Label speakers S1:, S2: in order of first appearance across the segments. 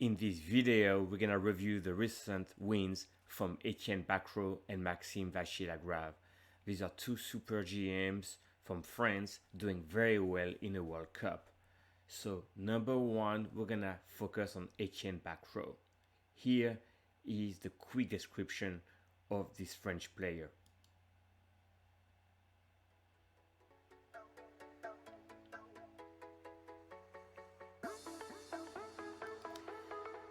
S1: In this video, we're gonna review the recent wins from Etienne Bacrot and Maxime-Vachier-Lagrave. These are two super GMs from France doing very well in the World Cup. So number one, we're gonna focus on Etienne Bacrot. Here is the quick description of this French player.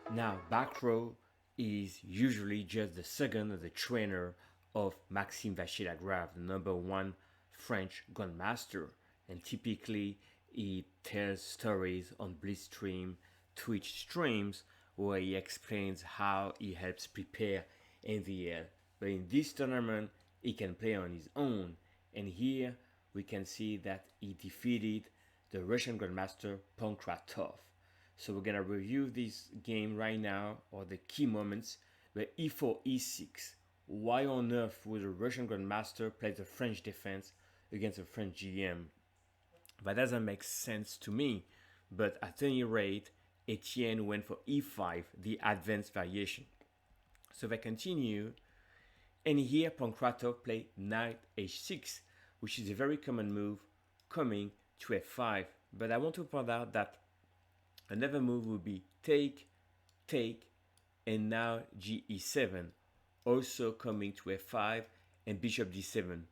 S1: Now, Bacrot is usually just the second or the trainer of Maxime-Vachier-Lagrave, the number one French grandmaster, and typically he tells stories on Blitzstream Twitch streams where he explains how he helps prepare MVL. But in this tournament, he can play on his own, and here we can see that he defeated the Russian grandmaster Ponkratov. So we're gonna review this game right now, or the key moments, where e4, e6. Why on earth would a Russian grandmaster play the French defense against a French GM? That doesn't make sense to me, but at any rate, Etienne went for e5, the advanced variation. So they continue, and here Ponkratov played knight h6, which is a very common move coming to f5. But I want to point out that another move would be take, and now ge7, also coming to f5 and bishop d7.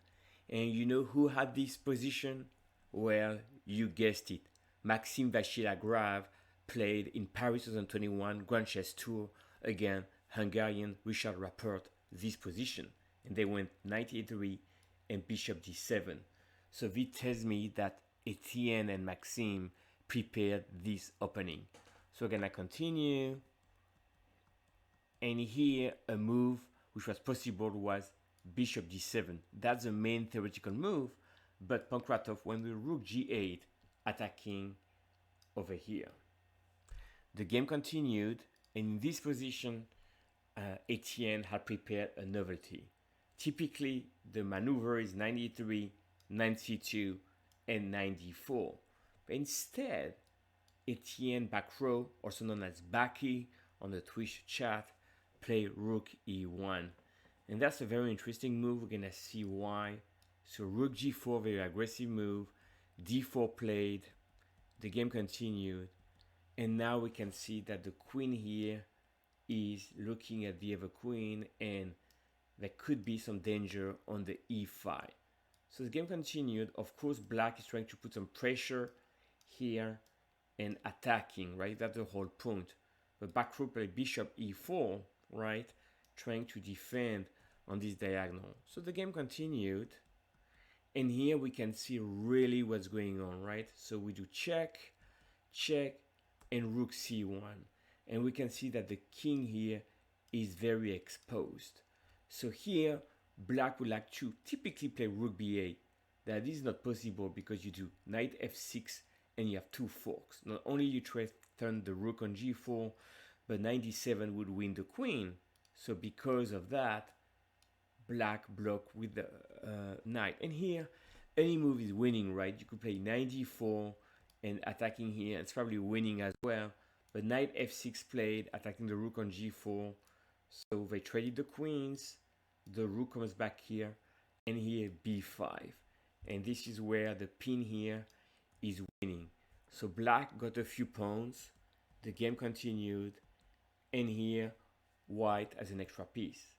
S1: And you know who had this position? Well, you guessed it. Maxime-Vachier-Lagrave played in Paris 2021 Grand Chess Tour against Hungarian Richard Rappert this position. And they went knight e3 and bishop d7. So this tells me that Etienne and Maxime prepared this opening. So we're gonna continue, and here a move which was possible was bishop d7. That's the main theoretical move, but Ponkratov went with rook g8, attacking over here. The game continued, and in this position Etienne had prepared a novelty. Typically the maneuver is knight e3, knight c2, and knight d4. But instead, Etienne Bacrot, also known as Baki on the Twitch chat, played rook e1. And that's a very interesting move. We're gonna see why. So rook g4, very aggressive move. d4 played. The game continued. And now we can see that the queen here is looking at the other queen, and there could be some danger on the e5. So the game continued. Of course, black is trying to put some pressure here and attacking, right? That's the whole point. But Bacrot played bishop e4, right? Trying to defend on this diagonal. So the game continued. And here we can see really what's going on, right? So we do check, and rook c1. And we can see that the king here is very exposed. So here, black would like to typically play rook b8. That is not possible because you do knight f6 and you have two forks. Not only you turn the rook on g4, but knight d7 would win the queen. So because of that, black blocked with the knight. And here, any move is winning, right? You could play knight d4 and attacking here. It's probably winning as well. But knight f6 played, attacking the rook on g4. So they traded the queens. The rook comes back here, and here b5. And this is where the pin here is winning. So black got a few pawns. The game continued, and here white has an extra piece.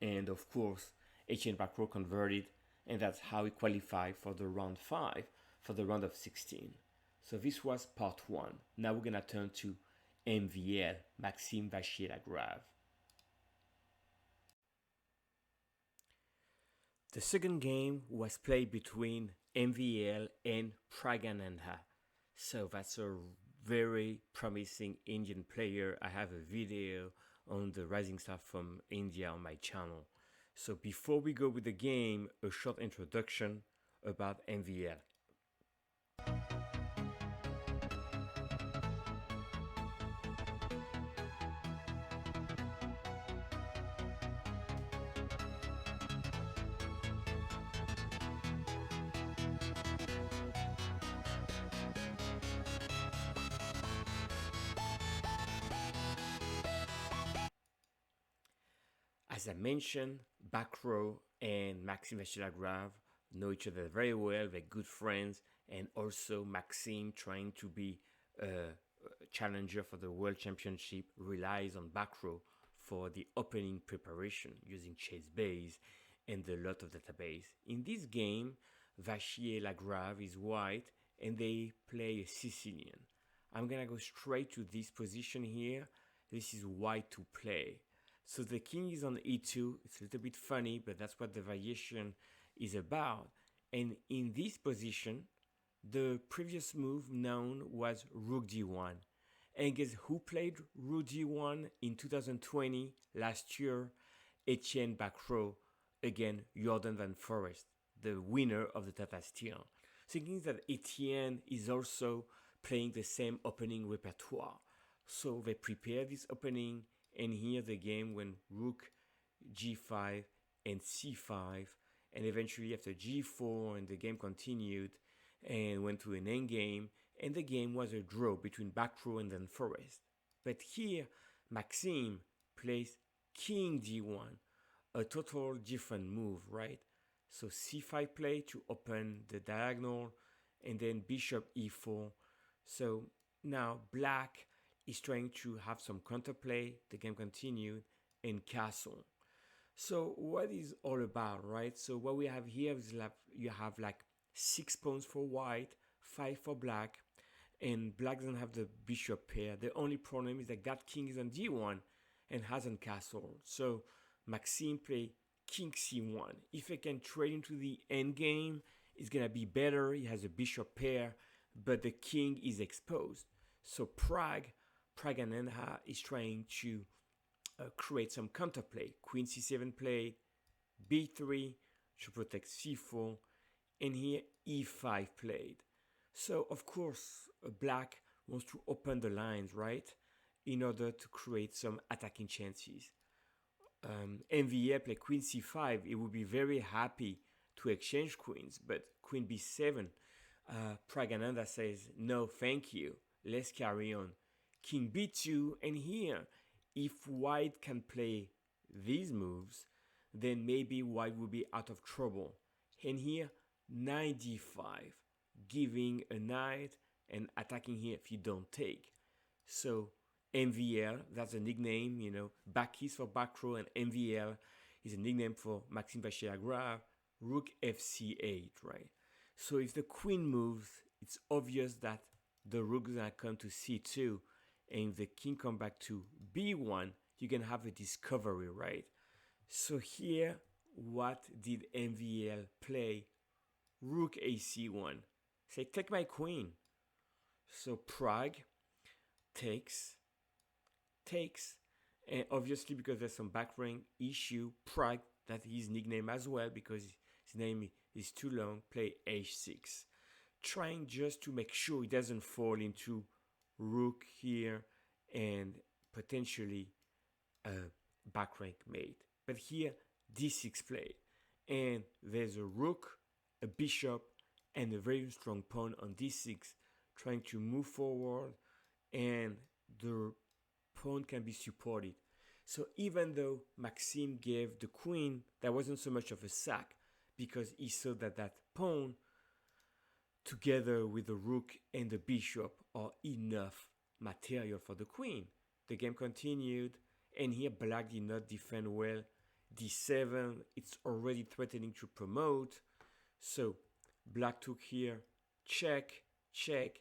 S1: And of course, Etienne Bacrot converted, and that's how he qualified for the round 5, for the round of 16. So this was part 1. Now we're gonna turn to MVL, Maxime-Vachier-Lagrave. The second game was played between MVL and Praagnaandhaa. So that's a very promising Indian player. I have a video on the rising star from India on my channel. So before we go with the game, a short introduction about MVL. As I mentioned, Bacrot and Maxime-Vachier-Lagrave know each other very well. They're good friends, and also Maxime, trying to be a challenger for the World Championship, relies on Bacrot for the opening preparation using chess base and a lot of database. In this game, Vachier-Lagrave is white and they play a Sicilian. I'm gonna go straight to this position here. This is white to play. So the king is on e2. It's a little bit funny, but that's what the variation is about. And in this position, the previous move known was rook d1. And guess who played rook d1 in 2020, last year? Etienne Bacrot, again, Jordan van Forest, the winner of the Tata Steel. Thinking that Etienne is also playing the same opening repertoire. So they prepare this opening, and here the game went rook g5 and c5, and eventually after g4, and the game continued and went to an endgame, and the game was a draw between Bacrot and Van Forest. But here, Maxime plays king d1, a total different move, right? So c5 play to open the diagonal, and then bishop e4. So now black is trying to have some counterplay. The game continued, and castle. So what is all about, right? So what we have here is like you have like 6 pawns for white, 5 for black, and black doesn't have the bishop pair. The only problem is that king is on d1 and hasn't castled. So Maxime play king c1. If I can trade into the endgame, it's gonna be better. He has a bishop pair, but the king is exposed. So Praagnaandhaa is trying to create some counterplay. Queen c7 played, b3 to protect c4, and here e5 played. So of course, black wants to open the lines, right, in order to create some attacking chances. MVL play queen c5. It would be very happy to exchange queens, but queen b7. Praagnaandhaa says no, thank you. Let's carry on. King b2, and here, if white can play these moves, then maybe white will be out of trouble. And here, knight d5, giving a knight and attacking here if you don't take. So MVL, that's a nickname, you know, Baki for Bacrot, and MVL is a nickname for Maxime-Vachier-Lagrave. Rook fc8, right? So if the queen moves, it's obvious that the rook is gonna come to c2, and if the king come back to b1, you can have a discovery, right? So here, what did MVL play? Rook ac1. Say, take my queen. So Prague takes, and obviously because there's some back rank issue, Prague, that his nickname as well, because his name is too long, play h6. Trying just to make sure he doesn't fall into rook here and potentially a back rank mate. But here, d6 played, and there's a rook, a bishop, and a very strong pawn on d6, trying to move forward, and the pawn can be supported. So even though Maxime gave the queen, that wasn't so much of a sack, because he saw that that pawn together with the rook and the bishop are enough material for the queen. The game continued, and here black did not defend well. d7, it's already threatening to promote. So black took here, check, check,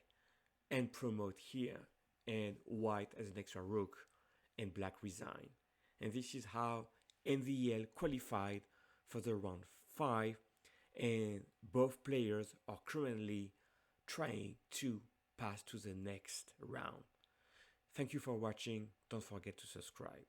S1: and promote here. And white as an extra rook, and black resigned. And this is how MVL qualified for the round 5, and both players are currently trying to pass to the next round. Thank you for watching. Don't forget to subscribe.